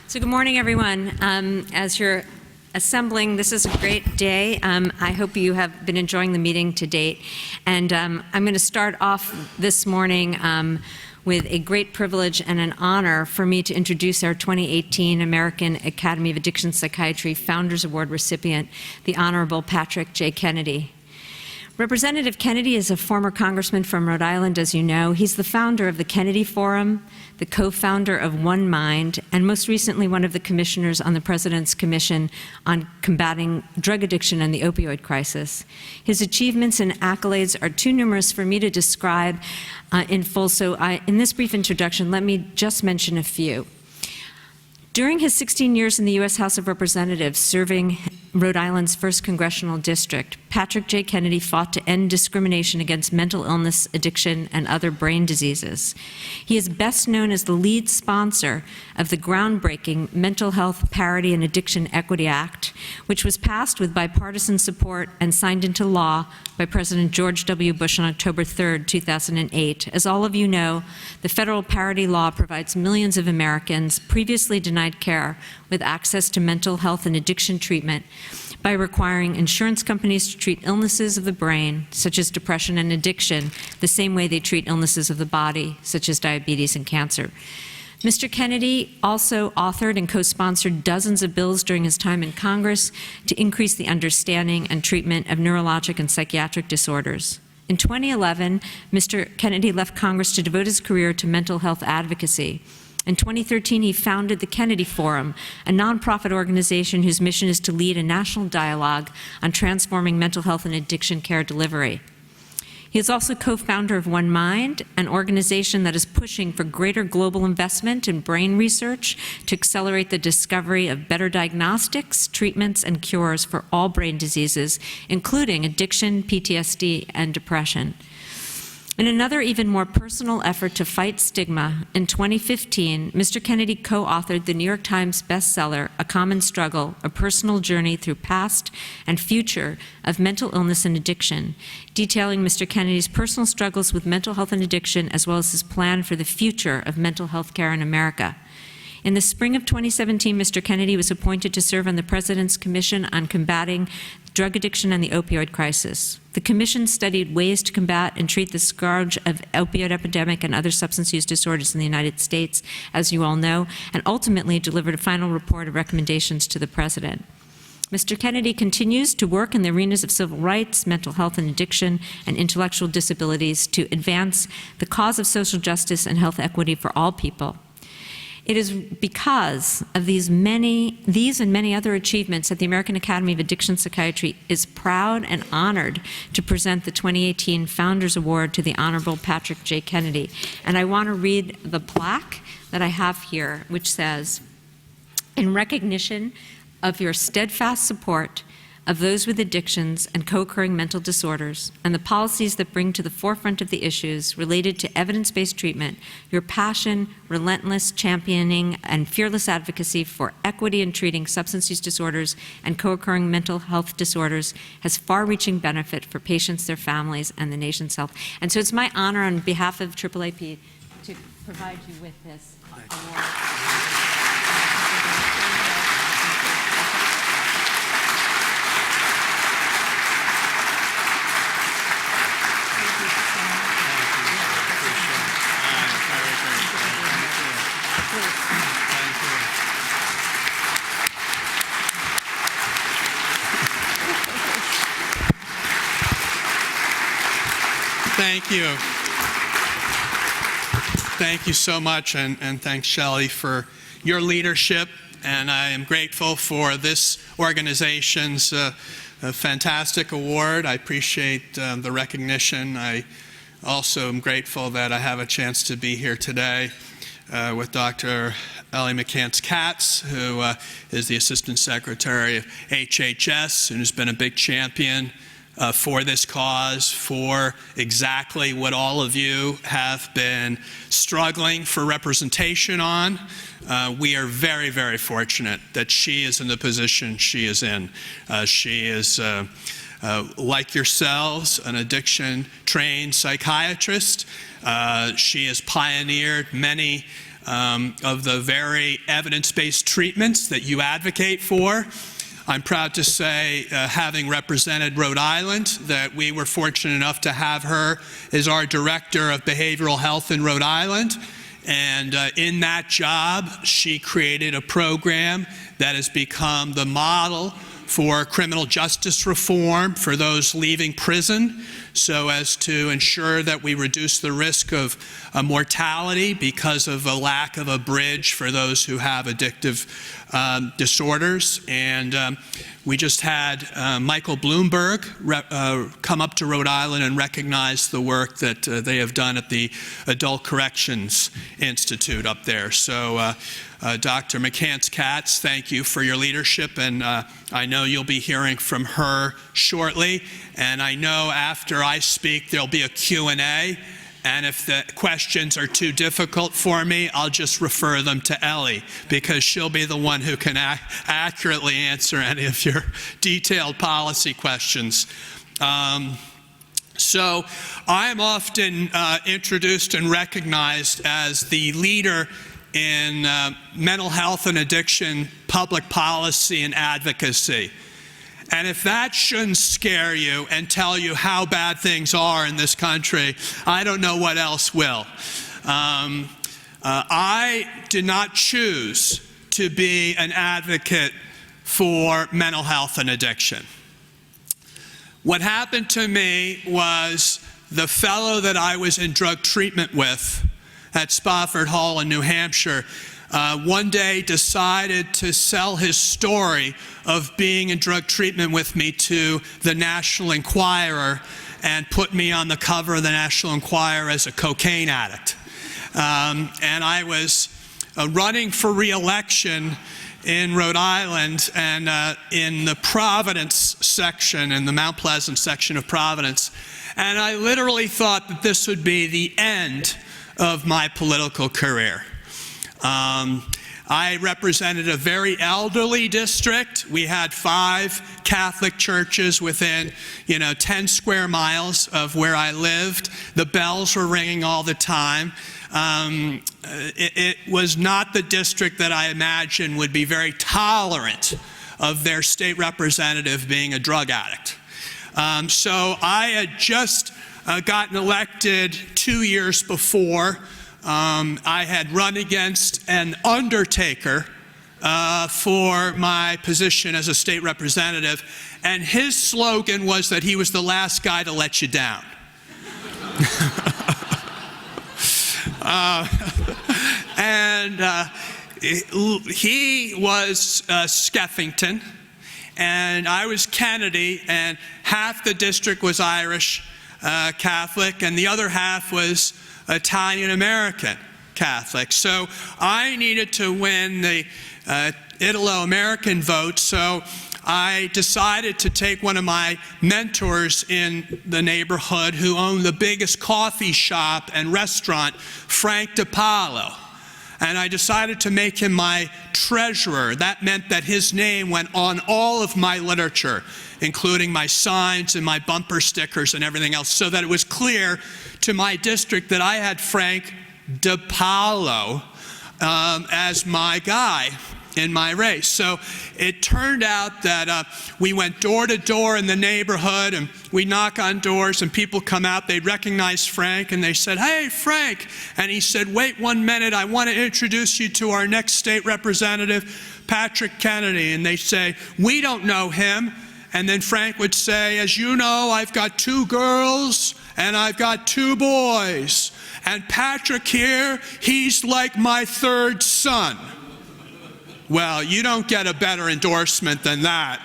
So good morning, everyone. As you're assembling, this is a great day. I hope you have been enjoying the meeting to date. And I'm going to start off this morning with a great privilege and an honor for me to introduce our 2018 American Academy of Addiction Psychiatry Founders Award recipient, the Honorable Patrick J. Kennedy. Representative Kennedy is a former congressman from Rhode Island, as you know. He's the founder of the Kennedy Forum, the co-founder of One Mind, and most recently one of the commissioners on the President's Commission on Combating Drug Addiction and the Opioid Crisis. His achievements and accolades are too numerous for me to describe in full, so in this brief introduction, let me just mention a few. During his 16 years in the U.S. House of Representatives, serving Rhode Island's 1st Congressional District, Patrick J. Kennedy fought to end discrimination against mental illness, addiction, and other brain diseases. He is best known as the lead sponsor of the groundbreaking Mental Health Parity and Addiction Equity Act, which was passed with bipartisan support and signed into law by President George W. Bush on October 3, 2008. As all of you know, the federal parity law provides millions of Americans previously denied care with access to mental health and addiction treatment by requiring insurance companies to treat illnesses of the brain, such as depression and addiction, the same way they treat illnesses of the body, such as diabetes and cancer. Mr. Kennedy also authored and co-sponsored dozens of bills during his time in Congress to increase the understanding and treatment of neurologic and psychiatric disorders. In 2011, Mr. Kennedy left Congress to devote his career to mental health advocacy. In 2013, he founded the Kennedy Forum, a nonprofit organization whose mission is to lead a national dialogue on transforming mental health and addiction care delivery. He is also co-founder of One Mind, an organization that is pushing for greater global investment in brain research to accelerate the discovery of better diagnostics, treatments, and cures for all brain diseases, including addiction, PTSD, and depression. In another even more personal effort to fight stigma, in 2015, Mr. Kennedy co-authored the New York Times bestseller, A Common Struggle, A Personal Journey Through Past and Future of Mental Illness and Addiction, detailing Mr. Kennedy's personal struggles with mental health and addiction, as well as his plan for the future of mental health care in America. In the spring of 2017, Mr. Kennedy was appointed to serve on the President's Commission on Combating Drug Addiction and the Opioid Crisis. The Commission studied ways to combat and treat the scourge of opioid epidemic and other substance use disorders in the United States, as you all know, and ultimately delivered a final report of recommendations to the President. Mr. Kennedy continues to work in the arenas of civil rights, mental health and addiction, and intellectual disabilities to advance the cause of social justice and health equity for all people. It is because of these and many other achievements that the American Academy of Addiction Psychiatry is proud and honored to present the 2018 Founders Award to the Honorable Patrick J. Kennedy. And I want to read the plaque that I have here, which says, "In recognition of your steadfast support of those with addictions and co-occurring mental disorders, and the policies that bring to the forefront of the issues related to evidence-based treatment, your passion, relentless championing, and fearless advocacy for equity in treating substance use disorders and co-occurring mental health disorders has far-reaching benefit for patients, their families, and the nation's health." And so it's my honor on behalf of AAAP to provide you with this award. Thank you. Thank you so much, and thanks, Shelley, for your leadership. And I am grateful for this organization's fantastic award. I appreciate the recognition. I also am grateful that I have a chance to be here today with Dr. Ellie McCants-Katz, who is the Assistant Secretary of HHS and has been a big champion for this cause, for exactly what all of you have been struggling for representation on. We are very, very fortunate that she is in the position she is in. She is, like yourselves, an addiction-trained psychiatrist. She has pioneered many of the very evidence-based treatments that you advocate for. I'm proud to say, having represented Rhode Island, that we were fortunate enough to have her as our Director of Behavioral Health in Rhode Island. And in that job, she created a program that has become the model for criminal justice reform for those leaving prison, so as to ensure that we reduce the risk of mortality because of a lack of a bridge for those who have addictive disorders. And we just had Michael Bloomberg come up to Rhode Island and recognize the work that they have done at the Adult Corrections Institute up there. So Dr. McCants-Katz, thank you for your leadership, and I know you'll be hearing from her shortly, and I know after I speak there'll be a Q&A, and if the questions are too difficult for me, I'll just refer them to Ellie, because she'll be the one who can accurately answer any of your detailed policy questions. So I'm often introduced and recognized as the leader in mental health and addiction, public policy, and advocacy. And if that shouldn't scare you and tell you how bad things are in this country, I don't know what else will. I did not choose to be an advocate for mental health and addiction. What happened to me was the fellow that I was in drug treatment with at Spofford Hall in New Hampshire one day decided to sell his story of being in drug treatment with me to the National Enquirer and put me on the cover of the National Enquirer as a cocaine addict. And I was running for re-election in Rhode Island, and in the Providence section, in the Mount Pleasant section of Providence, and I literally thought that this would be the end of my political career. I represented a very elderly district. We had 5 Catholic churches within, 10 square miles of where I lived. The bells were ringing all the time. It was not the district that I imagined would be very tolerant of their state representative being a drug addict. So I had just gotten elected 2 years before. I had run against an undertaker for my position as a state representative, and his slogan was that he was the last guy to let you down. He was Skeffington, and I was Kennedy, and half the district was Irish Catholic, and the other half was Italian American Catholic. So I needed to win the Italo-American vote, so I decided to take one of my mentors in the neighborhood who owned the biggest coffee shop and restaurant, Frank DiPaolo. And I decided to make him my treasurer. That meant that his name went on all of my literature, including my signs and my bumper stickers and everything else, so that it was clear to my district that I had Frank DiPaolo as my guy in my race. So it turned out that we went door to door in the neighborhood, and we knock on doors, and people come out, they recognize Frank, and they said, "Hey, Frank." And he said, "Wait 1 minute, I want to introduce you to our next state representative, Patrick Kennedy." And they say, "We don't know him." And then Frank would say, "As you know, I've got 2 girls and I've got 2 boys. And Patrick here, he's like my 3rd son." Well, you don't get a better endorsement than that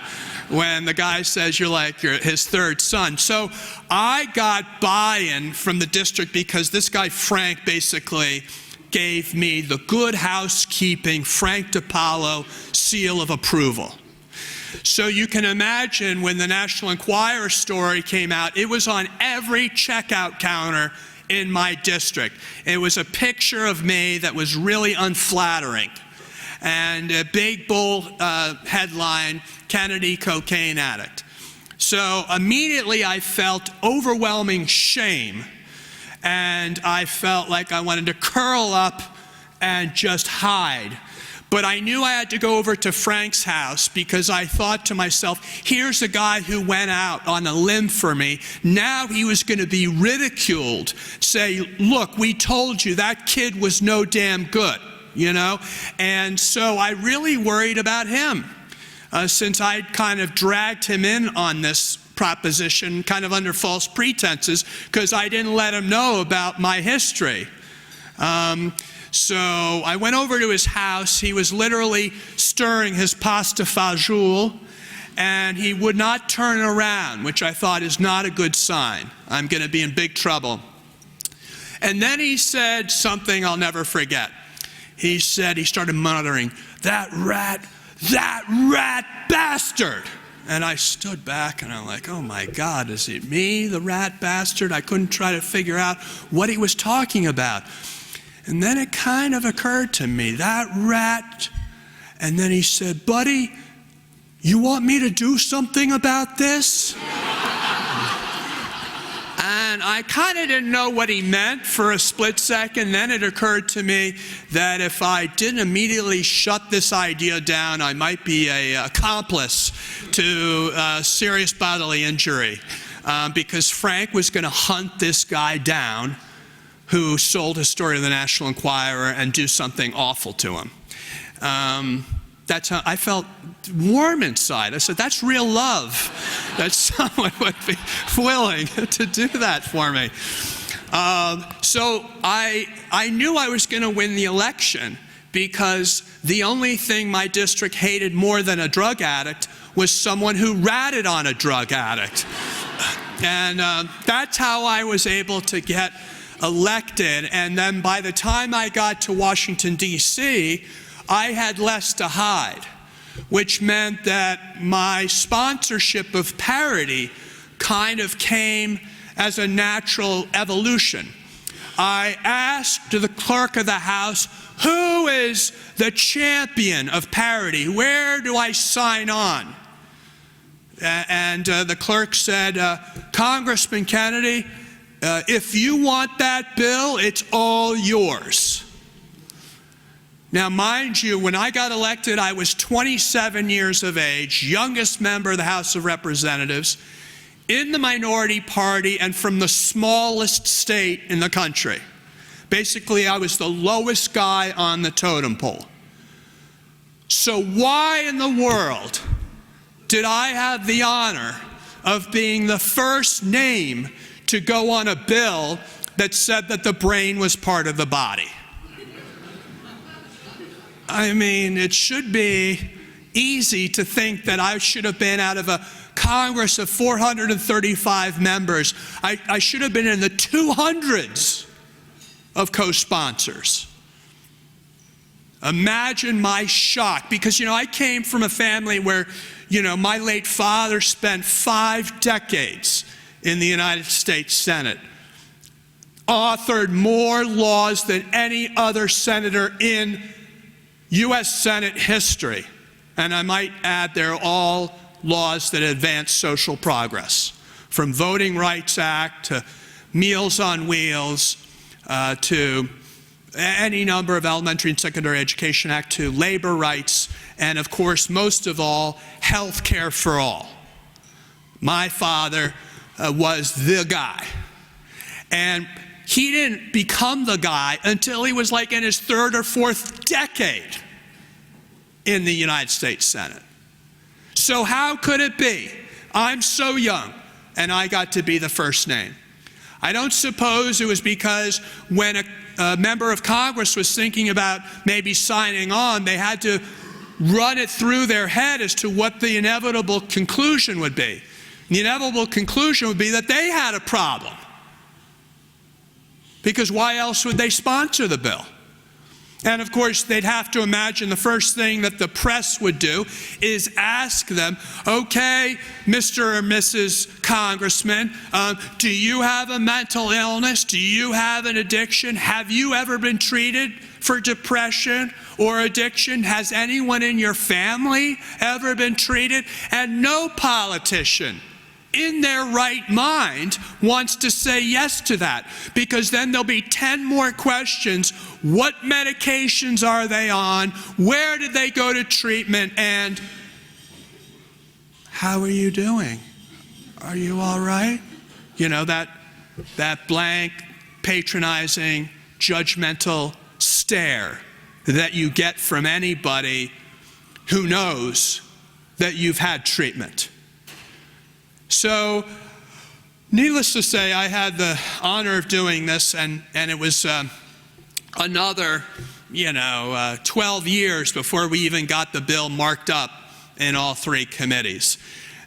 when the guy says you're like his 3rd son. So I got buy-in from the district because this guy Frank basically gave me the good housekeeping Frank DiPaolo seal of approval. So you can imagine when the National Enquirer story came out, it was on every checkout counter in my district. It was a picture of me that was really unflattering. And a big, bold headline, "Kennedy cocaine addict." So immediately I felt overwhelming shame, and I felt like I wanted to curl up and just hide. But I knew I had to go over to Frank's house because I thought to myself, here's a guy who went out on a limb for me. Now he was going to be ridiculed. Say, look, we told you that kid was no damn good, you know? And so I really worried about him since I'd kind of dragged him in on this proposition kind of under false pretenses because I didn't let him know about my history. So I went over to his house. He was literally stirring his pasta fagioli, and he would not turn around, which I thought is not a good sign. I'm going to be in big trouble. And then he said something I'll never forget. He started muttering, that rat bastard. And I stood back and I'm like, oh my God, is it me, the rat bastard? I couldn't try to figure out what he was talking about. And then it kind of occurred to me, that rat. And then he said, buddy, you want me to do something about this? And I kind of didn't know what he meant for a split second. Then it occurred to me that if I didn't immediately shut this idea down, I might be an accomplice to serious bodily injury because Frank was going to hunt this guy down who sold his story to the National Enquirer and do something awful to him. That's how I felt warm inside. I said, that's real love, that someone would be willing to do that for me. So I knew I was going to win the election because the only thing my district hated more than a drug addict was someone who ratted on a drug addict. And that's how I was able to get elected. And then by the time I got to Washington, D.C., I had less to hide, which meant that my sponsorship of parity kind of came as a natural evolution. I asked the clerk of the House, who is the champion of parity? Where do I sign on? And the clerk said, Congressman Kennedy, if you want that bill, it's all yours. Now, mind you, when I got elected, I was 27 years of age, youngest member of the House of Representatives, in the minority party and from the smallest state in the country. Basically, I was the lowest guy on the totem pole. So why in the world did I have the honor of being the first name to go on a bill that said that the brain was part of the body? I mean, it should be easy to think that I should have been out of a Congress of 435 members. I should have been in the 200s of co-sponsors. Imagine my shock, because, I came from a family where, my late father spent 5 decades in the United States Senate, authored more laws than any other senator in U.S. Senate history. And I might add, they're all laws that advance social progress, from Voting Rights Act to Meals on Wheels to any number of elementary and secondary education act to labor rights, and of course, most of all, health care for all. My father was the guy. And he didn't become the guy until he was like in his 3rd or 4th decade in the United States Senate. So how could it be? I'm so young, and I got to be the first name. I don't suppose it was because when a member of Congress was thinking about maybe signing on, they had to run it through their head as to what the inevitable conclusion would be. The inevitable conclusion would be that they had a problem. Because why else would they sponsor the bill? And of course, they'd have to imagine the first thing that the press would do is ask them, okay, Mr. or Mrs. Congressman, do you have a mental illness? Do you have an addiction? Have you ever been treated for depression or addiction? Has anyone in your family ever been treated? And no politician in their right mind wants to say yes to that, because then there'll be 10 more questions. What medications are they on? Where did they go to treatment? And how are you doing? Are you all right? You know, that blank, patronizing, judgmental stare that you get from anybody who knows that you've had treatment. So, needless to say, I had the honor of doing this, and it was another, 12 years before we even got the bill marked up in all 3 committees.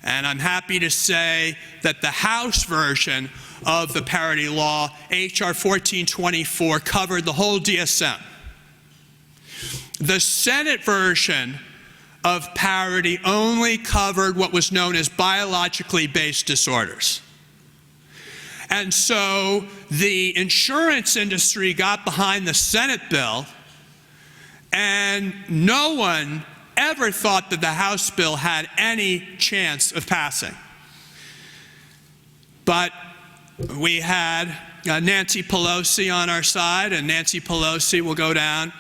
And I'm happy to say that the House version of the parity law, H.R. 1424, covered the whole DSM. The Senate version of parity only covered what was known as biologically based disorders. And so the insurance industry got behind the Senate bill, and no one ever thought that the House bill had any chance of passing. But we had Nancy Pelosi on our side, and Nancy Pelosi will go down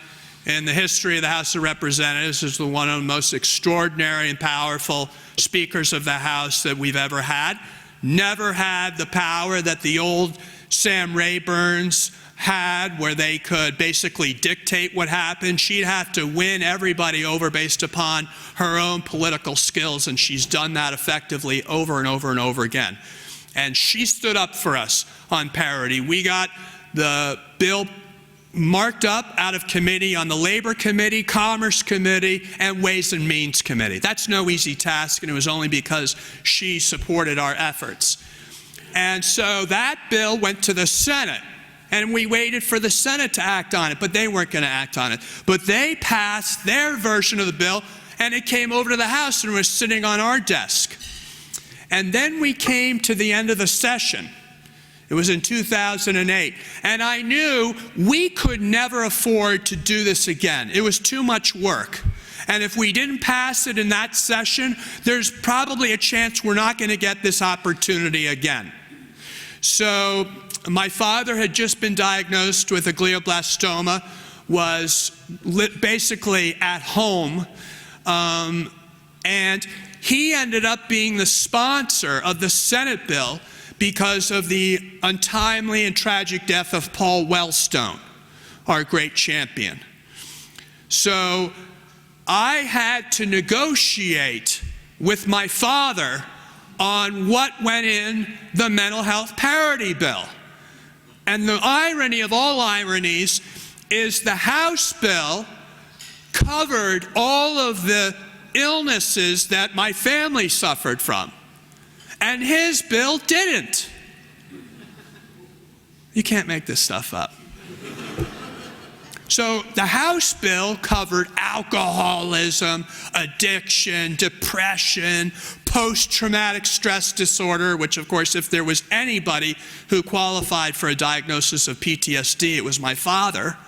in the history of the House of Representatives as one of the most extraordinary and powerful speakers of the House that we've ever had. Never had the power that the old Sam Rayburn's had, where they could basically dictate what happened. She'd have to win everybody over based upon her own political skills, and she's done that effectively over and over and over again. And she stood up for us on parity. We got the bill marked up out of committee on the Labor Committee, Commerce Committee, and Ways and Means Committee. That's no easy task, and it was only because she supported our efforts. And so that bill went to the Senate, and we waited for the Senate to act on it, but they weren't going to act on it. But they passed their version of the bill, and it came over to the House and was sitting on our desk. And then we came to the end of the session. It was in 2008, and I knew we could never afford to do this again. It was too much work. And if we didn't pass it in that session, there's probably a chance we're not going to get this opportunity again. So my father had just been diagnosed with a glioblastoma, was basically at home, and he ended up being the sponsor of the Senate bill because of the untimely and tragic death of Paul Wellstone, our great champion. So I had to negotiate with my father on what went in the mental health parity bill. And the irony of all ironies is the House bill covered all of the illnesses that my family suffered from, and his bill didn't. You can't make this stuff up. So the House bill covered alcoholism, addiction, depression, post-traumatic stress disorder, which of course, if there was anybody who qualified for a diagnosis of PTSD, it was my father.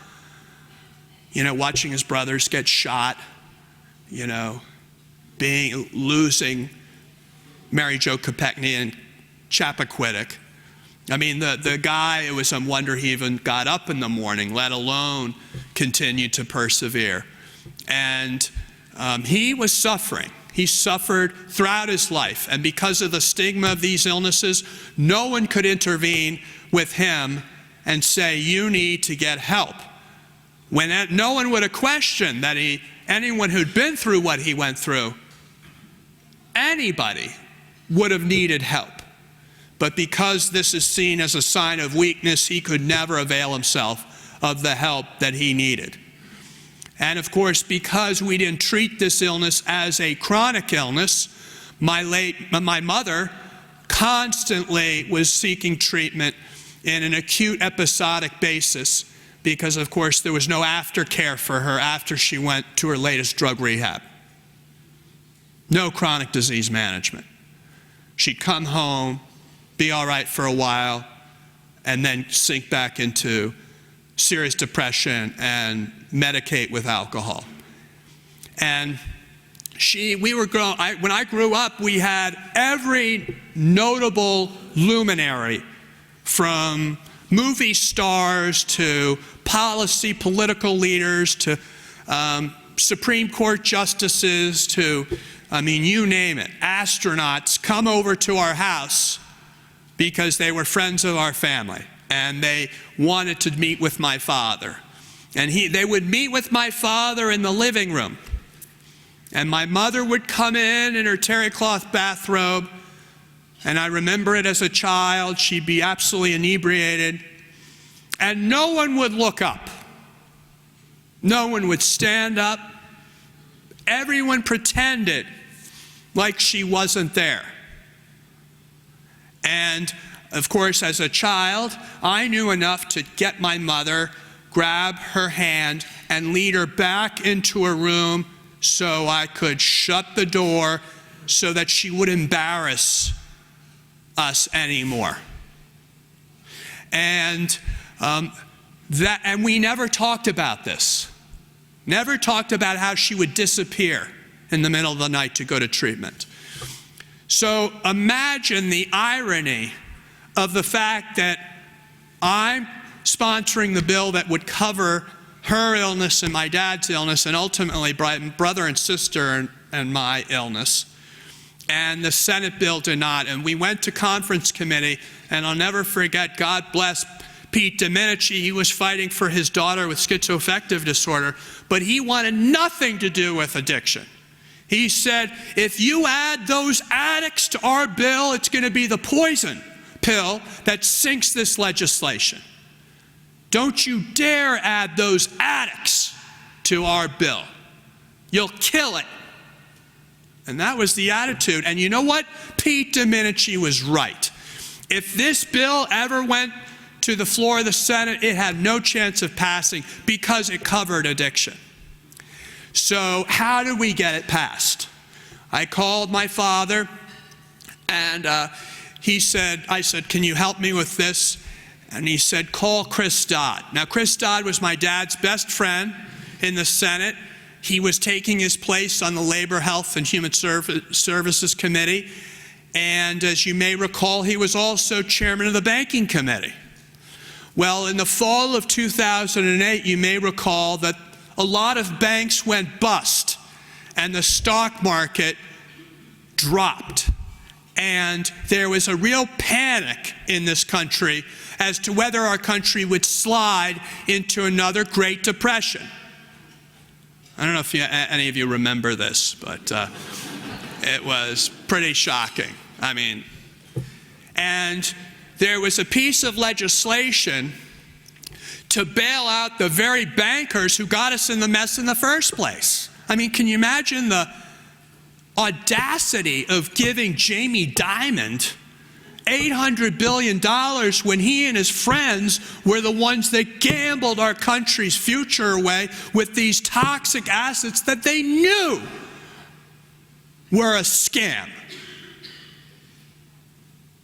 Watching his brothers get shot, losing Mary Jo Kopechne and Chappaquiddick. I mean, the guy, it was some wonder he even got up in the morning, let alone continued to persevere. And he was suffering. He suffered throughout his life. And because of the stigma of these illnesses, no one could intervene with him and say, you need to get help. When no one would have questioned that anyone who'd been through what he went through, anybody would have needed help. But because this is seen as a sign of weakness, he could never avail himself of the help that he needed. And of course, because we didn't treat this illness as a chronic illness, my mother constantly was seeking treatment in an acute episodic basis because, of course, there was no aftercare for her after she went to her latest drug rehab. No chronic disease management. She'd come home, be all right for a while, and then sink back into serious depression and medicate with alcohol. And when I grew up, we had every notable luminary, from movie stars to political leaders to Supreme Court justices to, you name it, astronauts come over to our house because they were friends of our family and they wanted to meet with my father. And they would meet with my father in the living room. And my mother would come in her terry cloth bathrobe, and I remember it as a child. She'd be absolutely inebriated, and no one would look up. No one would stand up. Everyone pretended like she wasn't there. And of course, as a child, I knew enough to get my mother, grab her hand, and lead her back into a room so I could shut the door so that she would embarrass us anymore. And we never talked about this. Never talked about how she would disappear in the middle of the night to go to treatment. So imagine the irony of the fact that I'm sponsoring the bill that would cover her illness and my dad's illness, and ultimately brother and sister and my illness. And the Senate bill did not. And we went to conference committee, and I'll never forget, God bless Pete Domenici. He was fighting for his daughter with schizoaffective disorder, but he wanted nothing to do with addiction. He said, if you add those addicts to our bill, it's going to be the poison pill that sinks this legislation. Don't you dare add those addicts to our bill. You'll kill it. And that was the attitude. And you know what? Pete Domenici was right. If this bill ever went to the floor of the Senate, it had no chance of passing because it covered addiction. So how did we get it passed? I called my father, and I said, can you help me with this? And he said, call Chris Dodd. Now, Chris Dodd was my dad's best friend in the Senate. He was taking his place on the Labor, Health, and Human Services Committee. And as you may recall, he was also chairman of the Banking Committee. Well, in the fall of 2008, you may recall that a lot of banks went bust and the stock market dropped. And there was a real panic in this country as to whether our country would slide into another Great Depression. I don't know if any of you remember this, but it was pretty shocking. And there was a piece of legislation to bail out the very bankers who got us in the mess in the first place. Can you imagine the audacity of giving Jamie Dimon $800 billion when he and his friends were the ones that gambled our country's future away with these toxic assets that they knew were a scam.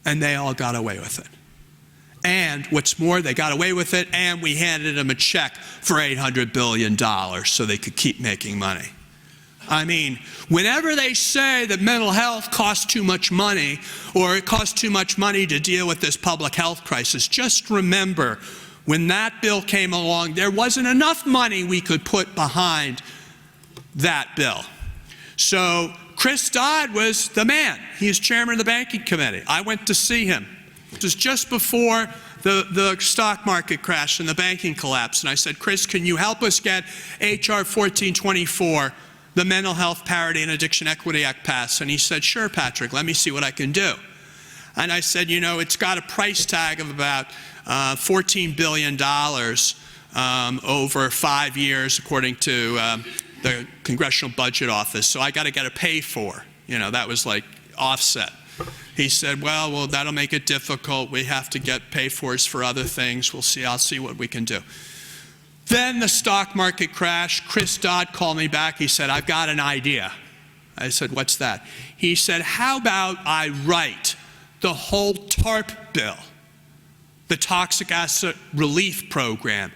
And they all got away with it. And what's more, they got away with it, and we handed them a check for $800 billion so they could keep making money. Whenever they say that mental health costs too much money, or it costs too much money to deal with this public health crisis, just remember, when that bill came along, there wasn't enough money we could put behind that bill. So Chris Dodd was the man. He is chairman of the Banking Committee. I went to see him. It was just before the stock market crash and the banking collapse. And I said, Chris, can you help us get H.R. 1424, the Mental Health Parity and Addiction Equity Act, passed? And he said, sure, Patrick, let me see what I can do. And I said, it's got a price tag of about $14 billion over 5 years, according to the Congressional Budget Office. So I got to get it paid for. That was like offset. He said, well, that'll make it difficult. We have to get paid for other things. We'll see. I'll see what we can do. Then the stock market crashed. Chris Dodd called me back. He said, I've got an idea. I said, what's that? He said, how about I write the whole TARP bill, the Toxic Asset Relief Program,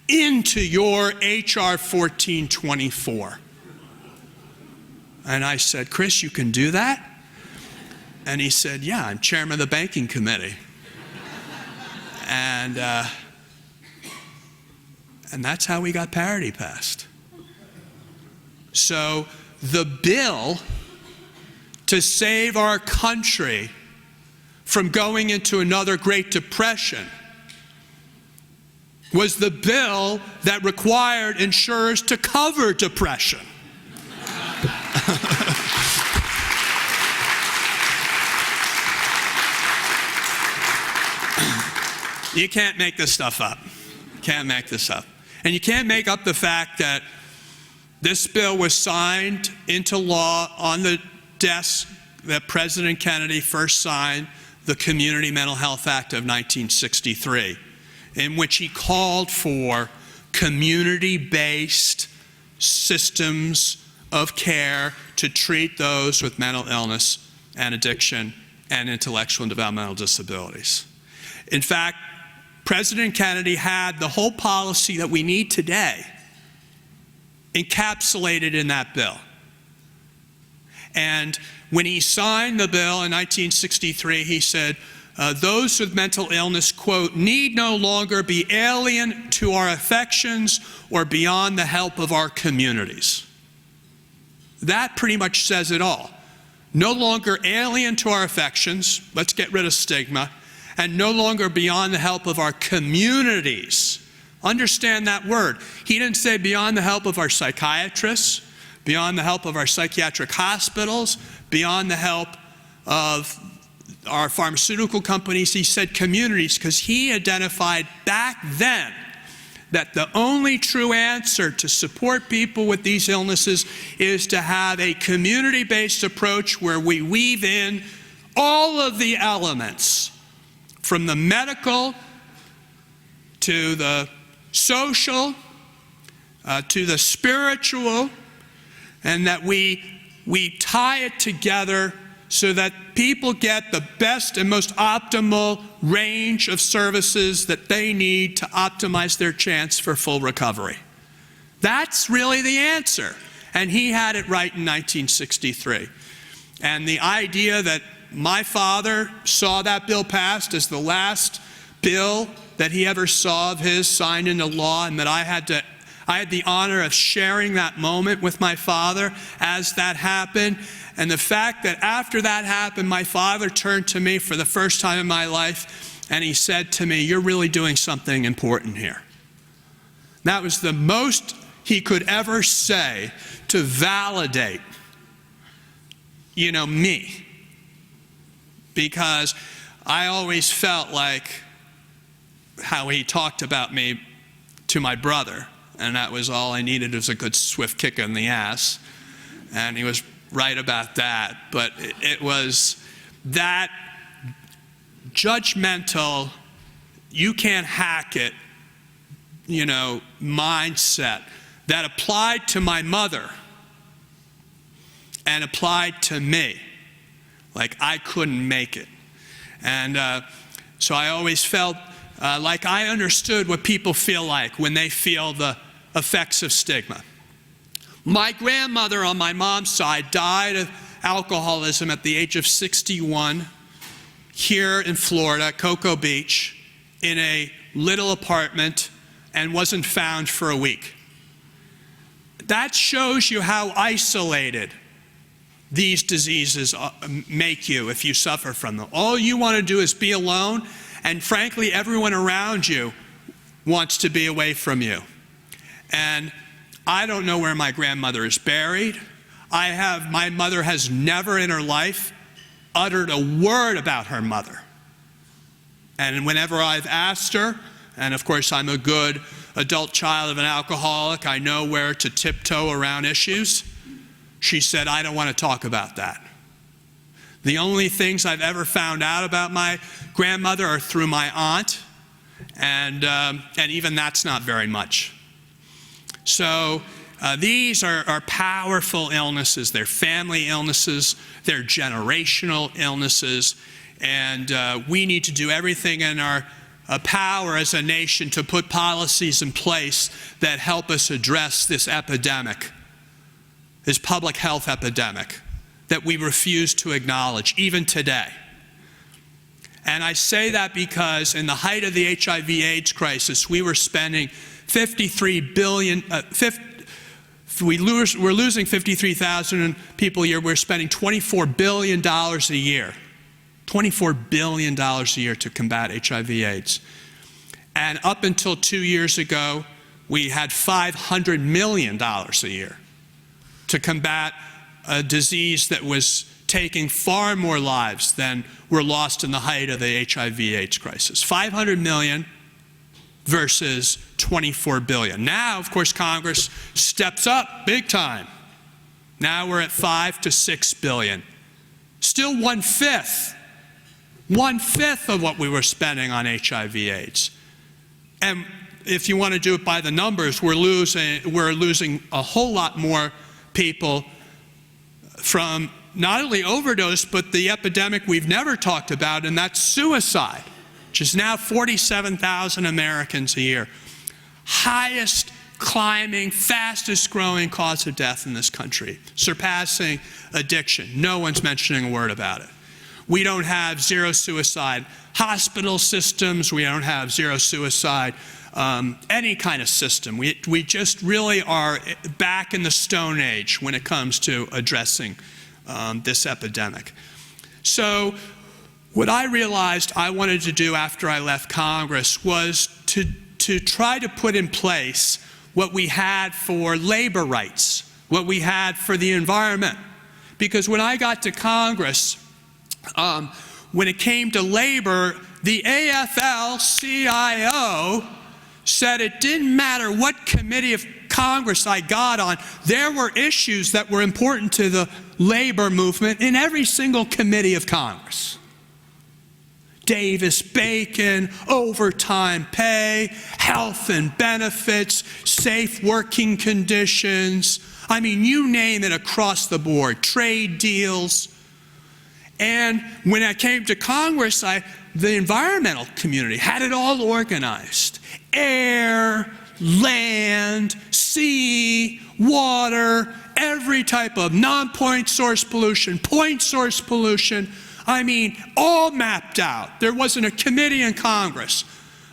into your H.R. 1424? And I said, Chris, you can do that? And he said, yeah, I'm chairman of the banking committee. And that's how we got parity passed. So the bill to save our country from going into another Great Depression was the bill that required insurers to cover depression. You can't make this stuff up. Can't make this up. And you can't make up the fact that this bill was signed into law on the desk that President Kennedy first signed, the Community Mental Health Act of 1963, in which he called for community-based systems of care to treat those with mental illness and addiction and intellectual and developmental disabilities. In fact, President Kennedy had the whole policy that we need today encapsulated in that bill. And when he signed the bill in 1963, he said, those with mental illness, quote, need no longer be alien to our affections or beyond the help of our communities. That pretty much says it all. No longer alien to our affections, let's get rid of stigma, and no longer beyond the help of our communities. Understand that word. He didn't say beyond the help of our psychiatrists, beyond the help of our psychiatric hospitals, beyond the help of our pharmaceutical companies. He said communities because he identified back then that the only true answer to support people with these illnesses is to have a community-based approach where we weave in all of the elements, from the medical to the social to the spiritual, and that we tie it together so that people get the best and most optimal range of services that they need to optimize their chance for full recovery. That's really the answer. And he had it right in 1963. And the idea that my father saw that bill passed as the last bill that he ever saw of his signed into law, and that I had the honor of sharing that moment with my father as that happened. And the fact that after that happened, my father turned to me for the first time in my life and he said to me, "You're really doing something important here." That was the most he could ever say to validate, me. Because I always felt like how he talked about me to my brother, and that was all I needed was a good swift kick in the ass. And he was right about that. But it was that judgmental, you can't hack it, mindset that applied to my mother and applied to me. Like I couldn't make it. And so I always felt like I understood what people feel like when they feel the effects of stigma. My grandmother on my mom's side died of alcoholism at the age of 61 here in Florida, Cocoa Beach, in a little apartment, and wasn't found for a week. That shows you how isolated these diseases make you if you suffer from them. All you want to do is be alone, and frankly, everyone around you wants to be away from you. And I don't know where my grandmother is buried. My mother has never in her life uttered a word about her mother. And whenever I've asked her, and of course I'm a good adult child of an alcoholic, I know where to tiptoe around issues, she said, "I don't want to talk about that." The only things I've ever found out about my grandmother are through my aunt, and even that's not very much. So these are powerful illnesses. They're family illnesses. They're generational illnesses. And we need to do everything in our power as a nation to put policies in place that help us address this epidemic. this public health epidemic that we refuse to acknowledge, even today. And I say that because in the height of the HIV/AIDS crisis, we were spending we're losing 53,000 people a year. We're spending $24 billion a year. $24 billion a year to combat HIV/AIDS. And up until 2 years ago, we had $500 million a year to combat a disease that was taking far more lives than were lost in the height of the HIV/AIDS crisis. 500 million versus 24 billion. Now, of course, Congress steps up big time. Now we're at 5 to 6 billion. Still one-fifth of what we were spending on HIV/AIDS. And if you want to do it by the numbers, we're losing a whole lot more people from not only overdose, but the epidemic we've never talked about, and that's suicide, which is now 47,000 Americans a year. Highest climbing, fastest growing cause of death in this country, surpassing addiction. No one's mentioning a word about it. We don't have zero suicide hospital systems. We don't have zero suicide any kind of system. We just really are back in the Stone Age when it comes to addressing this epidemic. So what I realized I wanted to do after I left Congress was to try to put in place what we had for labor rights, what we had for the environment. Because when I got to Congress, when it came to labor, the AFL-CIO said it didn't matter what committee of Congress I got on, there were issues that were important to the labor movement in every single committee of Congress. Davis-Bacon, overtime pay, health and benefits, safe working conditions. I mean, you name it across the board, trade deals. And when I came to Congress, the environmental community had it all organized. Air, land, sea, water, every type of non-point source pollution, point source pollution. I mean, all mapped out. There wasn't a committee in Congress.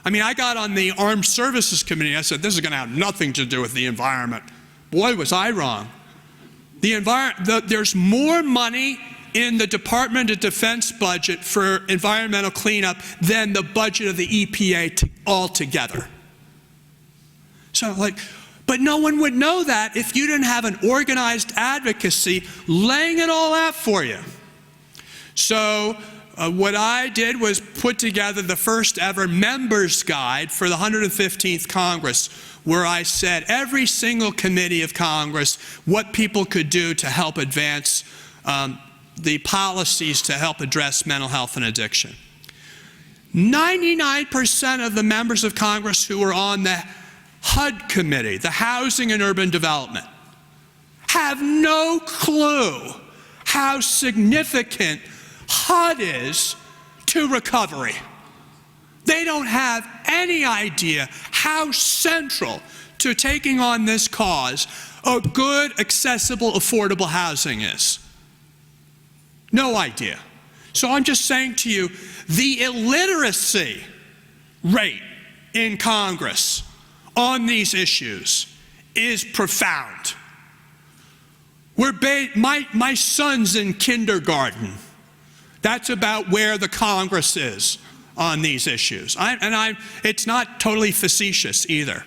I mean, I got on the Armed Services Committee. I said, this is going to have nothing to do with the environment. Boy, was I wrong. There's more money in the Department of Defense budget for environmental cleanup than the budget of the EPA altogether. So but no one would know that if you didn't have an organized advocacy laying it all out for you. So what I did was put together the first ever members guide for the 115th Congress, where I said every single committee of Congress what people could do to help advance the policies to help address mental health and addiction. 99% of the members of Congress who were on the HUD committee, the Housing and Urban Development, have no clue how significant HUD is to recovery. They don't have any idea how central to taking on this cause a good, accessible, affordable housing is. No idea. So I'm just saying to you, the illiteracy rate in Congress on these issues is profound. My son's in kindergarten. That's about where the Congress is on these issues. It's not totally facetious either.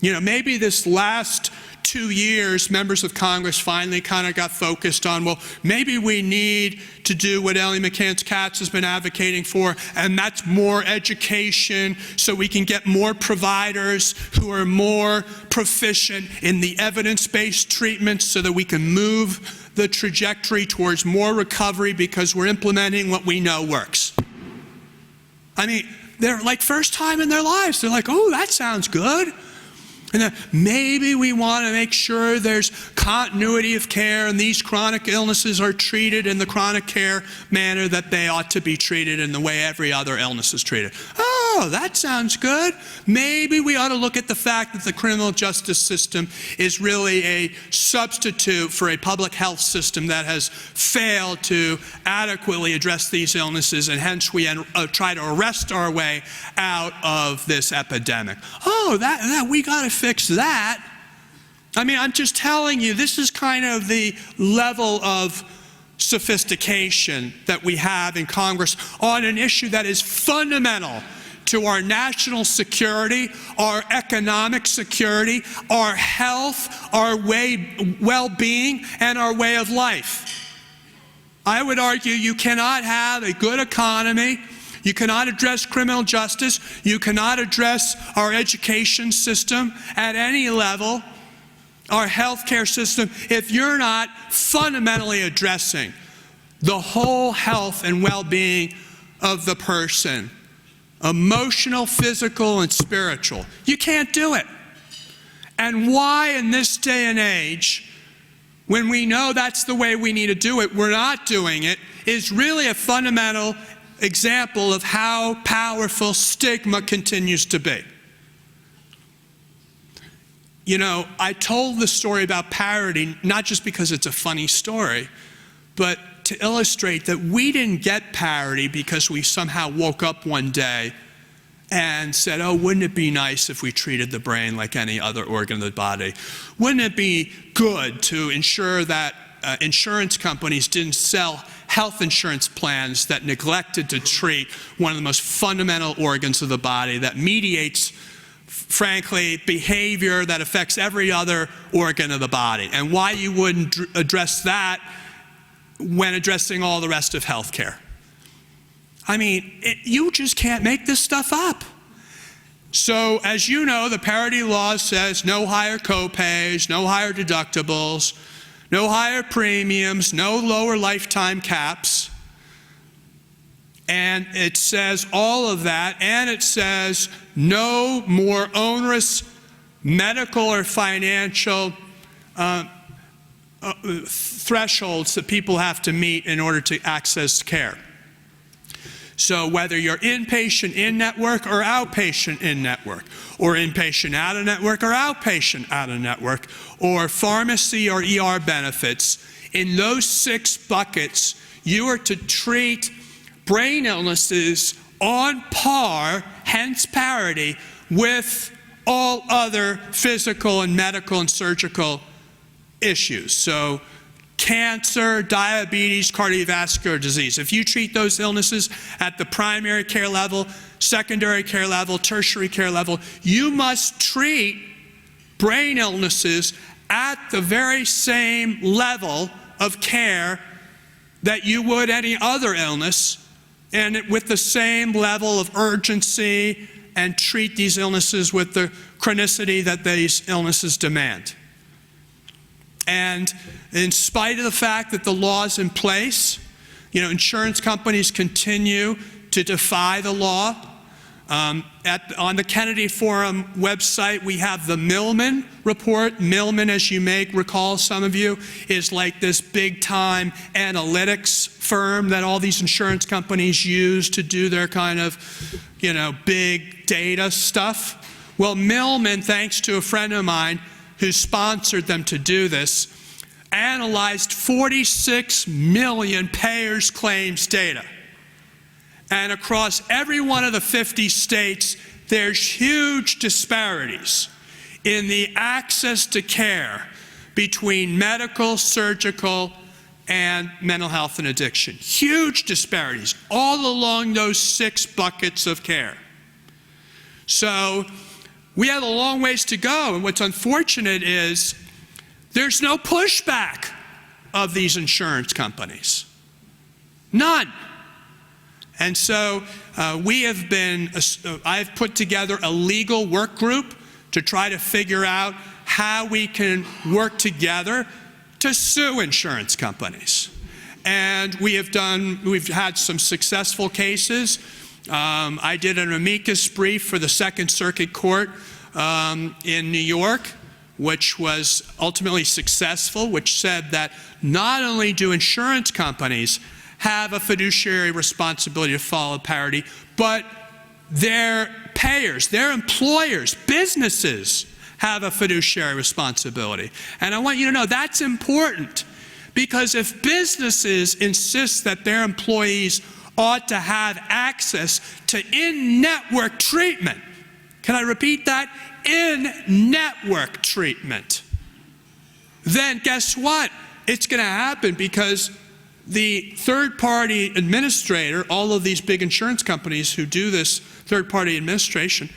You know, maybe this last 2 years, members of Congress finally kind of got focused on, well, maybe we need to do what Ellie McCants-Katz has been advocating for, and that's more education so we can get more providers who are more proficient in the evidence-based treatments so that we can move the trajectory towards more recovery because we're implementing what we know works. I mean, they're like first time in their lives, they're like, oh, that sounds good. And then maybe we want to make sure there's continuity of care and these chronic illnesses are treated in the chronic care manner that they ought to be treated in the way every other illness is treated. Oh, oh, that sounds good. Maybe we ought to look at the fact that the criminal justice system is really a substitute for a public health system that has failed to adequately address these illnesses, and hence we try to arrest our way out of this epidemic. Oh, that we got to fix that. I mean, I'm just telling you, this is kind of the level of sophistication that we have in Congress on an issue that is fundamental to our national security, our economic security, our health, our well-being, and our way of life. I would argue you cannot have a good economy, you cannot address criminal justice, you cannot address our education system at any level, our healthcare system, if you're not fundamentally addressing the whole health and well-being of the person, emotional, physical, and spiritual. You can't do it. And why in this day and age, when we know that's the way we need to do it, we're not doing it, is really a fundamental example of how powerful stigma continues to be. You know, I told the story about parity not just because it's a funny story, but to illustrate that we didn't get parity because we somehow woke up one day and said, oh, wouldn't it be nice if we treated the brain like any other organ of the body? Wouldn't it be good to ensure that insurance companies didn't sell health insurance plans that neglected to treat one of the most fundamental organs of the body that mediates, frankly, behavior that affects every other organ of the body, and why you wouldn't address that when addressing all the rest of healthcare. I mean, you just can't make this stuff up. So, as you know, the parity law says no higher copays, no higher deductibles, no higher premiums, no lower lifetime caps. And it says all of that, and it says no more onerous medical or financial thresholds that people have to meet in order to access care. So whether you're inpatient in-network or outpatient in-network, or inpatient out-of-network or outpatient out-of-network, or pharmacy or ER benefits, in those 6 buckets, you are to treat brain illnesses on par, hence parity, with all other physical and medical and surgical issues. So cancer, diabetes, cardiovascular disease. If you treat those illnesses at the primary care level, secondary care level, tertiary care level, you must treat brain illnesses at the very same level of care that you would any other illness, and with the same level of urgency, and treat these illnesses with the chronicity that these illnesses demand. And in spite of the fact that the law is in place, you know, insurance companies continue to defy the law. On the Kennedy Forum website, we have the Millman report. Millman, as you may recall, some of you, is like this big-time analytics firm that all these insurance companies use to do their kind of, you know, big data stuff. Well, Millman, thanks to a friend of mine who sponsored them to do this, analyzed 46 million payers' claims data. And across every one of the 50 states, there's huge disparities in the access to care between medical, surgical, and mental health and addiction. Huge disparities all along those 6 buckets of care. So we have a long ways to go, and what's unfortunate is there's no pushback of these insurance companies. None. And so I've put together a legal work group to try to figure out how we can work together to sue insurance companies. And we've had some successful cases. I did an amicus brief for the Second Circuit Court in New York, which was ultimately successful, which said that not only do insurance companies have a fiduciary responsibility to follow parity, but their payers, their employers, businesses have a fiduciary responsibility. And I want you to know that's important, because if businesses insist that their employees ought to have access to in-network treatment, can I repeat that? In-network treatment, then guess what? It's going to happen, because the third-party administrator, all of these big insurance companies who do this third-party administration,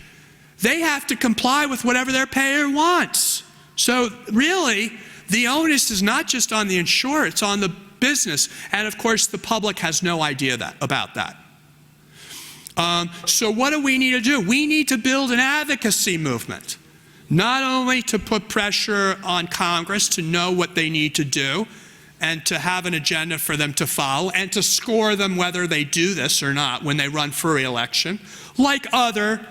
they have to comply with whatever their payer wants. So really, the onus is not just on the insurer, it's on the business. And of course, the public has no idea about that. So what do we need to do? We need to build an advocacy movement, not only to put pressure on Congress to know what they need to do and to have an agenda for them to follow and to score them whether they do this or not when they run for re-election, like other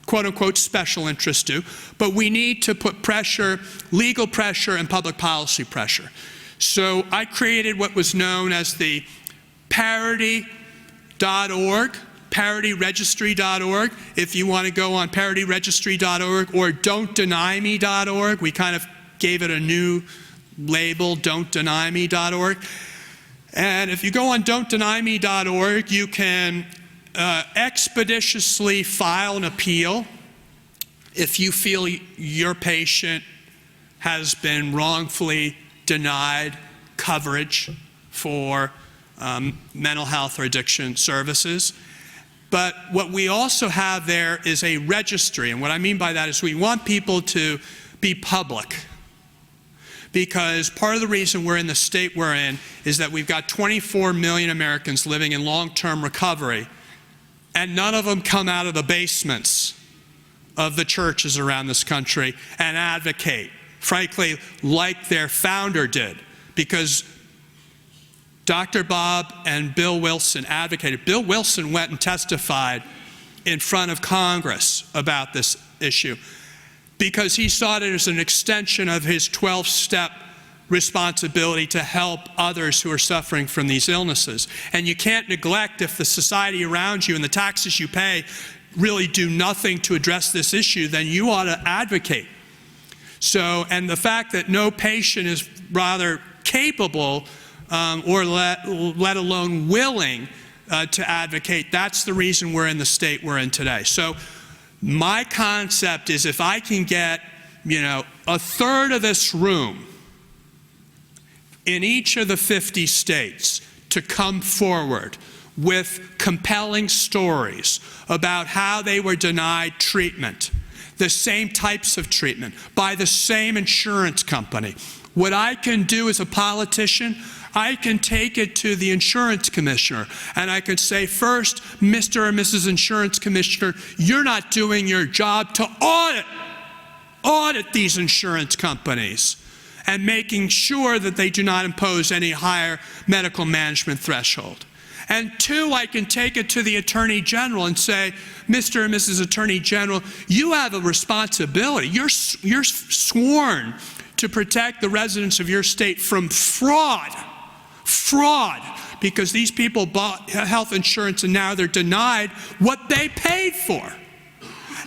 quote-unquote special interests do. But we need to put pressure, legal pressure and public policy pressure. So I created what was known as the parity.org, parityregistry.org. If you want to go on parityregistry.org or don'tdenyme.org, we kind of gave it a new label, don'tdenyme.org. And if you go on don'tdenyme.org, you can expeditiously file an appeal if you feel your patient has been wrongfully denied coverage for mental health or addiction services. But what we also have there is a registry, and what I mean by that is we want people to be public. Because part of the reason we're in the state we're in is that we've got 24 million Americans living in long-term recovery, and none of them come out of the basements of the churches around this country and advocate, frankly, like their founder did. Because Dr. Bob and Bill Wilson advocated. Bill Wilson went and testified in front of Congress about this issue, because he saw it as an extension of his 12-step responsibility to help others who are suffering from these illnesses. And you can't neglect, if the society around you and the taxes you pay really do nothing to address this issue, then you ought to advocate. So, and the fact that no patient is rather capable or let alone willing to advocate, that's the reason we're in the state we're in today. So my concept is, if I can get, a third of this room in each of the 50 states to come forward with compelling stories about how they were denied treatment, the same types of treatment, by the same insurance company, what I can do as a politician, I can take it to the insurance commissioner and I can say, first, Mr. or Mrs. Insurance Commissioner, you're not doing your job to audit these insurance companies and making sure that they do not impose any higher medical management threshold. And two, I can take it to the Attorney General and say, Mr. and Mrs. Attorney General, you have a responsibility. You're sworn to protect the residents of your state from fraud, because these people bought health insurance and now they're denied what they paid for.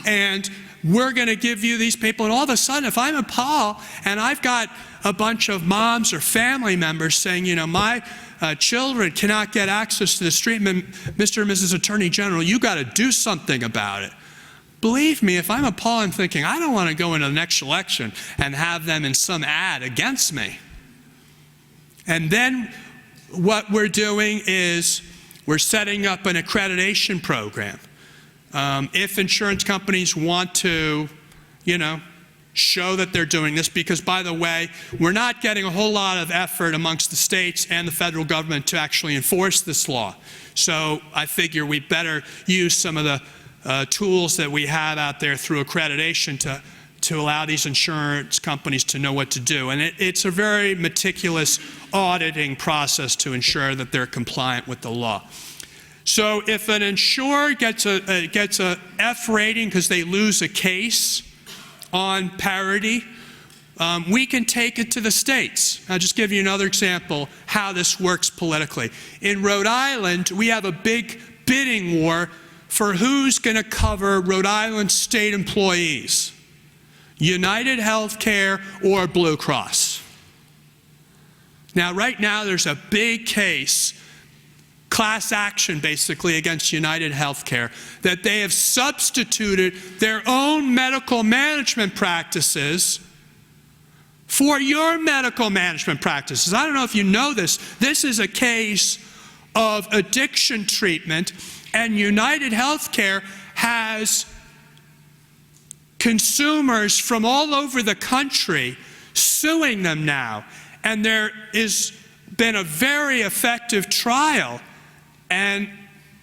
And we're going to give you these people, and all of a sudden, if I'm a Paul and I've got a bunch of moms or family members saying, my children cannot get access to this treatment, Mr. and Mrs. Attorney General, you got to do something about it. Believe me, if I'm a Paul, I'm thinking, I don't want to go into the next election and have them in some ad against me. And then what we're doing is we're setting up an accreditation program. If insurance companies want to, show that they're doing this, because, by the way, we're not getting a whole lot of effort amongst the states and the federal government to actually enforce this law. So I figure we better use some of the tools that we have out there through accreditation to allow these insurance companies to know what to do. And it's a very meticulous auditing process to ensure that they're compliant with the law. So if an insurer gets a F rating because they lose a case on parity, we can take it to the states. I'll just give you another example how this works politically. In Rhode Island, we have a big bidding war for who's going to cover Rhode Island state employees, United Healthcare or Blue Cross. Now, right now, there's a big case, class action basically, against United Healthcare, that they have substituted their own medical management practices for your medical management practices. I don't know if you know this. This is a case of addiction treatment, and United Healthcare has consumers from all over the country suing them now. And there has been a very effective trial, and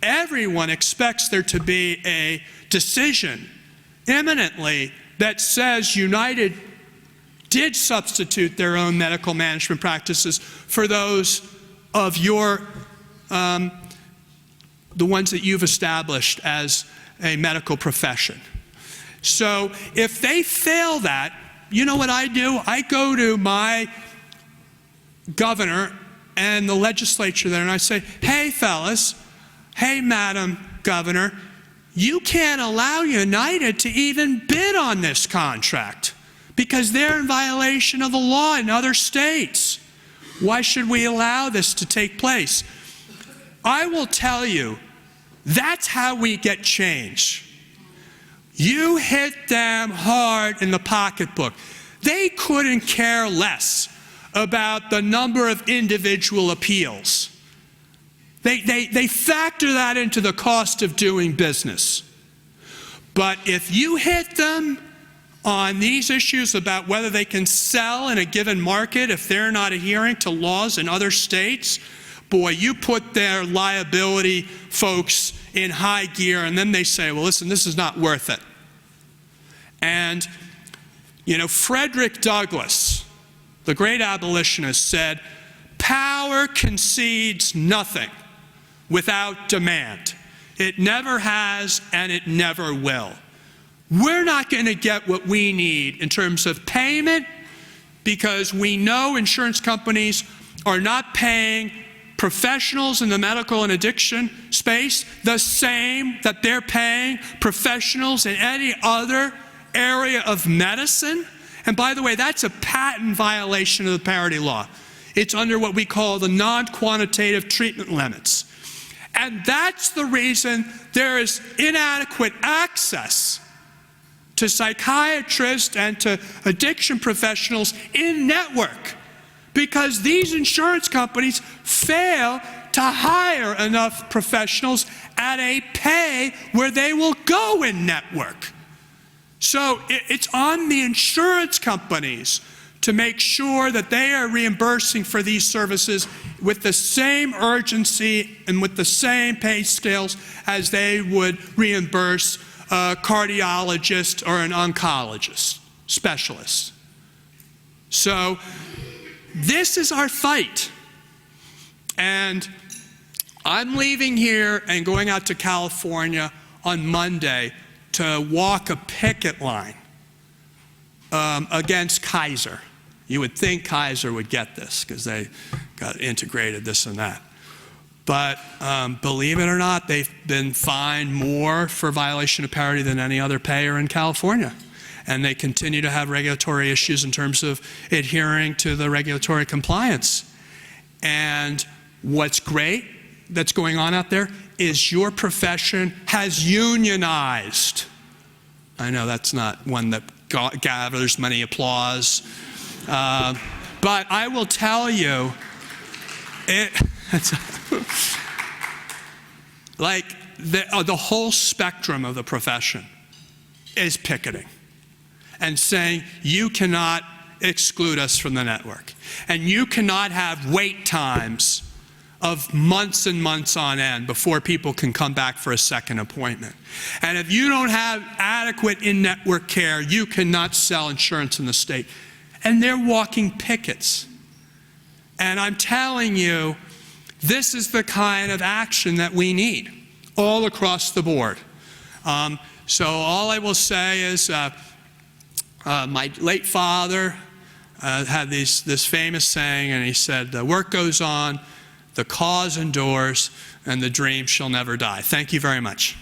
everyone expects there to be a decision imminently that says United did substitute their own medical management practices for those of your, the ones that you've established as a medical profession. So if they fail that, you know what I do? I go to my governor and the legislature there and I say, hey fellas, hey Madam Governor, you can't allow United to even bid on this contract because they're in violation of the law in other states. Why should we allow this to take place? I will tell you, that's how we get change. You hit them hard in the pocketbook. They couldn't care less about the number of individual appeals. They factor that into the cost of doing business. But if you hit them on these issues about whether they can sell in a given market if they're not adhering to laws in other states, boy, you put their liability folks in high gear, and then they say, well, listen, this is not worth it. And, you know, Frederick Douglass, the great abolitionist, said, power concedes nothing without demand. It never has, and it never will. We're not going to get what we need in terms of payment because we know insurance companies are not paying professionals in the medical and addiction space the same that they're paying professionals in any other area of medicine. And by the way, that's a patent violation of the parity law. It's under what we call the non-quantitative treatment limits. And that's the reason there is inadequate access to psychiatrists and to addiction professionals in network, because these insurance companies fail to hire enough professionals at a pay where they will go in network. So it's on the insurance companies to make sure that they are reimbursing for these services with the same urgency and with the same pay scales as they would reimburse a cardiologist or an oncologist specialist. So this is our fight. And I'm leaving here and going out to California on Monday to walk a picket line against Kaiser. You would think Kaiser would get this because they got integrated this and that. But believe it or not, they've been fined more for violation of parity than any other payer in California. And they continue to have regulatory issues in terms of adhering to the regulatory compliance. And what's great that's going on out there is your profession has unionized. I know that's not one that gathers many applause. But I will tell you, like the whole spectrum of the profession is picketing and saying you cannot exclude us from the network, and you cannot have wait times of months and months on end before people can come back for a second appointment. And if you don't have adequate in-network care, you cannot sell insurance in the state. And they're walking pickets. And I'm telling you, this is the kind of action that we need all across the board. So all I will say is my late father had this famous saying, and he said, the work goes on, the cause endures, and the dream shall never die. Thank you very much.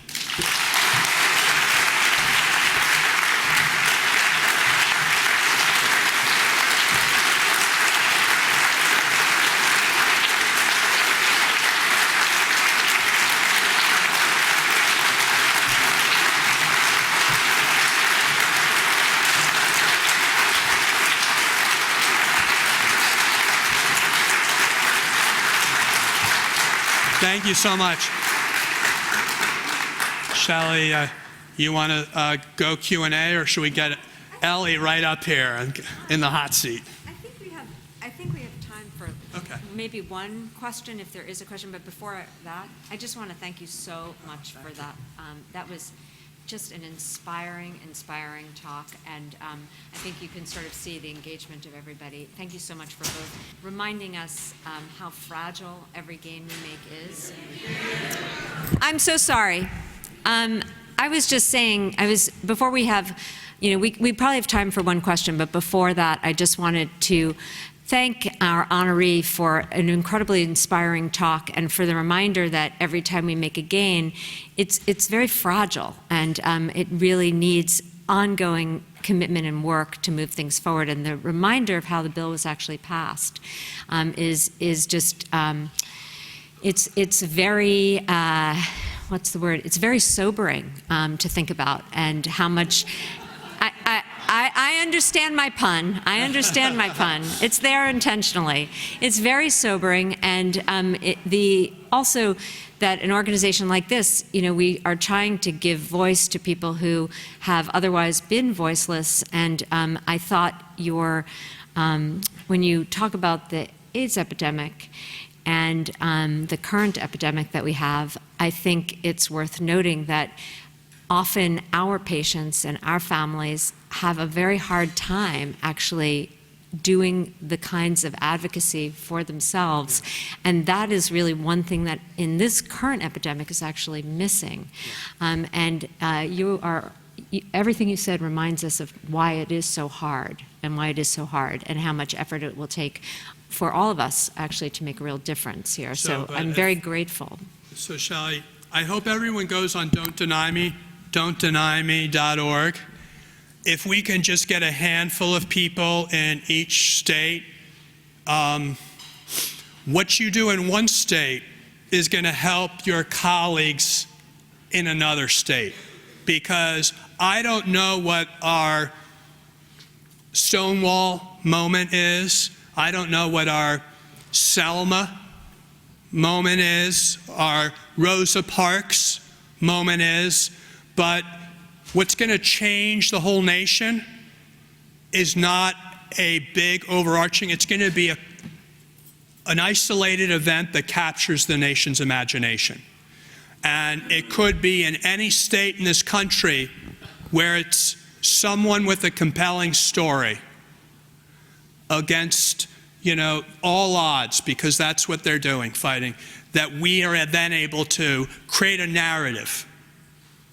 Thank you so much. Shelley, you want to go Q&A, or should we get Ellie right up here in the hot seat? I think we have time for Okay. maybe one question, if there is a question. But before that, I just want to thank you so much for that. That was just an inspiring talk, and I think you can sort of see the engagement of everybody. Thank you so much for both reminding us how fragile every game we make is. I'm so sorry. I was just saying, before we have, we probably have time for one question, but before that, I just wanted to thank our honoree for an incredibly inspiring talk, and for the reminder that every time we make a gain, it's very fragile, and it really needs ongoing commitment and work to move things forward. And the reminder of how the bill was actually passed is just, it's very, what's the word? It's very sobering to think about, and how much. I understand my pun. I understand my pun. It's there intentionally. It's very sobering, and also that an organization like this, we are trying to give voice to people who have otherwise been voiceless. And I thought when you talk about the AIDS epidemic and the current epidemic that we have, I think it's worth noting that often our patients and our families have a very hard time actually doing the kinds of advocacy for themselves. And that is really one thing that in this current epidemic is actually missing. Everything you said reminds us of why it is so hard, and how much effort it will take for all of us actually to make a real difference here. So I'm very grateful. So Shelley, I hope everyone goes on don'tdenyme.org. If we can just get a handful of people in each state, what you do in one state is going to help your colleagues in another state. Because I don't know what our Stonewall moment is. I don't know what our Selma moment is, our Rosa Parks moment is, but what's going to change the whole nation is not a big overarching, it's going to be an isolated event that captures the nation's imagination. And it could be in any state in this country where it's someone with a compelling story against, all odds, because that's what they're doing, fighting, that we are then able to create a narrative.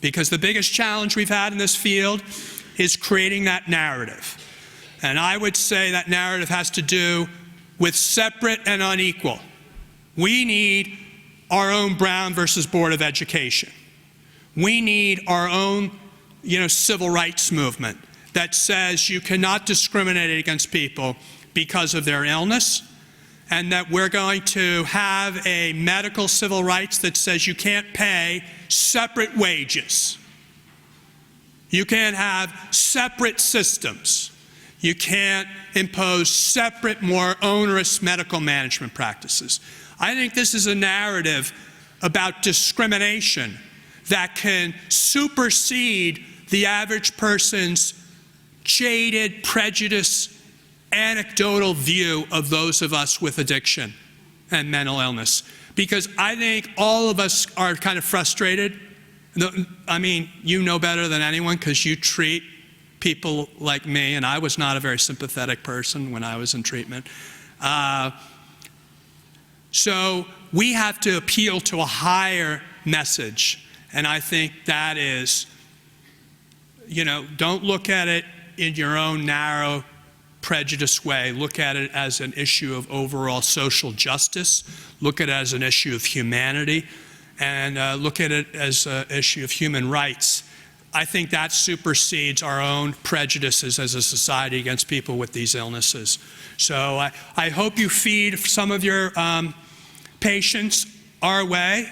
Because the biggest challenge we've had in this field is creating that narrative. And I would say that narrative has to do with separate and unequal. We need our own Brown versus Board of Education. We need our own, civil rights movement that says you cannot discriminate against people because of their illness, and that we're going to have a medical civil rights that says you can't pay separate wages. You can't have separate systems. You can't impose separate, more onerous medical management practices. I think this is a narrative about discrimination that can supersede the average person's jaded, prejudiced, anecdotal view of those of us with addiction and mental illness. Because I think all of us are kind of frustrated. I mean, you know better than anyone because you treat people like me, and I was not a very sympathetic person when I was in treatment. So we have to appeal to a higher message, and I think that is, don't look at it in your own narrow, prejudiced way. Look at it as an issue of overall social justice. Look at it as an issue of humanity, and look at it as an issue of human rights. I think that supersedes our own prejudices as a society against people with these illnesses. So I hope you feed some of your patients our way,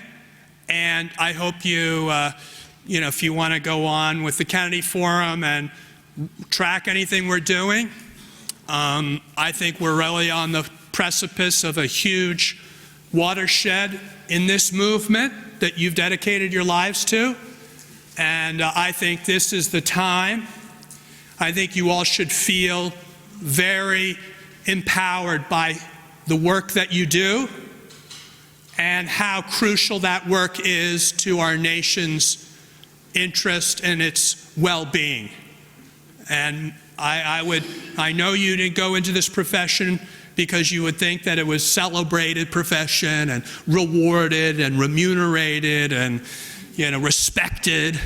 and I hope you, if you want to go on with the Kennedy Forum and track anything we're doing, I think we're really on the precipice of a huge watershed in this movement that you've dedicated your lives to. And I think this is the time. I think you all should feel very empowered by the work that you do and how crucial that work is to our nation's interest and its well-being. And I know you didn't go into this profession because you would think that it was celebrated profession and rewarded and remunerated and, respected.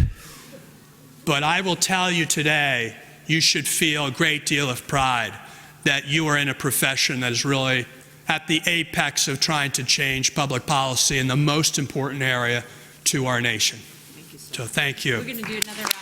But I will tell you today, you should feel a great deal of pride that you are in a profession that is really at the apex of trying to change public policy in the most important area to our nation. So thank you. We're going to do another round.